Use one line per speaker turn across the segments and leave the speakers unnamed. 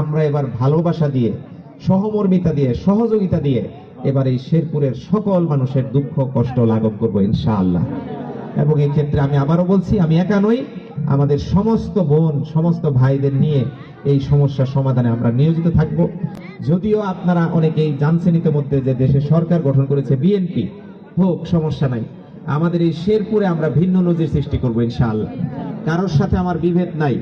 আমরা এবার ভালোবাসা দিয়ে, সহমর্মিতা দিয়ে, সহযোগিতা দিয়ে এবার এই শেরপুরের সকল মানুষের দুঃখ কষ্ট লাঘব করবো ইনশাআল্লাহ। এবং এই ক্ষেত্রে আমি আবারও বলছি, আমি একা নই, আমাদের সমস্ত বোন, সমস্ত ভাইদের নিয়ে এই সমস্যা সমাধানে আমরা নিয়োজিত থাকব। যদিও আপনারা অনেকেই জানছেন ইতিমধ্যে যে দেশে সরকার গঠন করেছে বিএনপি, হোক, সমস্যা নাই। আমাদের এই শেরপুরে আমরা ভিন্ন নজির সৃষ্টি করবো ইনশাআল্লাহ। কারোর সাথে আমার বিভেদ নাই,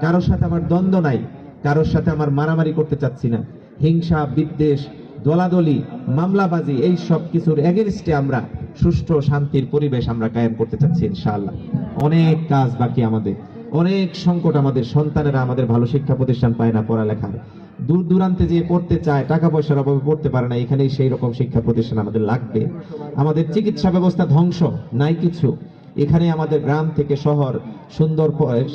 কারোর সাথে আমার দ্বন্দ্ব নাই, কারোর সাথে আমার মারামারি করতে চাচ্ছি না। হিংসা, বিদ্বেষ, দলাদলি, মামলাবাজি, এই সব কিছুর এগেনস্টে আমরা সুষ্ঠু শান্তির পরিবেশ আমরা কায়েম করতে চাচ্ছি ইনশাআল্লাহ। অনেক কাজ বাকি আমাদের, অনেক সংকট। আমাদের সন্তানেরা আমাদের ভালো শিক্ষা প্রতিষ্ঠান পায় না, পড়ালেখার দূর দূরান্তে যে পড়তে চায়, টাকা পয়সার অভাবে পড়তে পারে না, এখানেই সেই রকম শিক্ষা প্রতিষ্ঠান আমাদের লাগবে। আমাদের চিকিৎসা ব্যবস্থা ধ্বংস, নাই কিছু। এখানে আমাদের গ্রাম থেকে শহর সুন্দর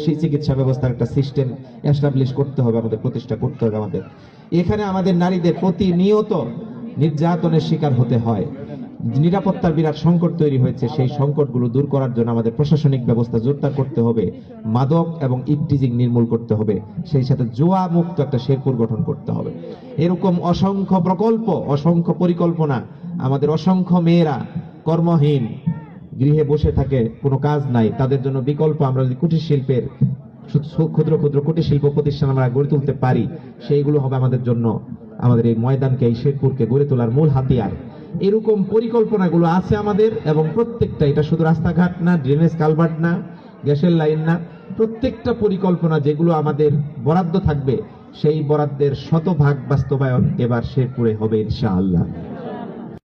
সেই চিকিৎসা ব্যবস্থার একটা সিস্টেম এস্টাবলিশ করতে হবে, আমাদের প্রতিষ্ঠা করতে হবে। আমাদের এখানে আমাদের নারীদের প্রতিনিয়ত নির্যাতনের শিকার হতে হয়, নিরাপত্তার বিরাট সংকট তৈরি হয়েছে। সেই সংকটগুলো দূর করার জন্য আমাদের প্রশাসনিক ব্যবস্থা জোরদার করতে হবে, মাদক এবং ইফটিজিং নির্মূল করতে হবে, সেই সাথে জুয়া মুক্ত একটা শেরপুর গঠন করতে হবে। এরকম অসংখ্য প্রকল্প, অসংখ্য পরিকল্পনা। আমাদের অসংখ্য মেয়েরা কর্মহীন, গৃহে বসে থাকে, কোনো কাজ নাই, তাদের জন্য বিকল্প আমরা যদি কুটির শিল্পের, ক্ষুদ্র ক্ষুদ্র কুটির শিল্প প্রতিষ্ঠান আমরা গড়ে তুলতে পারি, সেইগুলো হবে আমাদের জন্য, আমাদের এই ময়দানকে, এই শেরপুরকে গড়ে তোলার মূল হাতিয়ার। এরকম পরিকল্পনাগুলো আছে আমাদের, এবং প্রত্যেকটা, এটা শুধু রাস্তাঘাট না, ড্রেনেজ কালভার্ট না, গ্যাসের লাইন না, প্রত্যেকটা পরিকল্পনা যেগুলো আমাদের বরাদ্দ থাকবে, সেই বরাদ্দের শতভাগ বাস্তবায়ন এবার শেরপুরে হবে ইনশাআল্লাহ।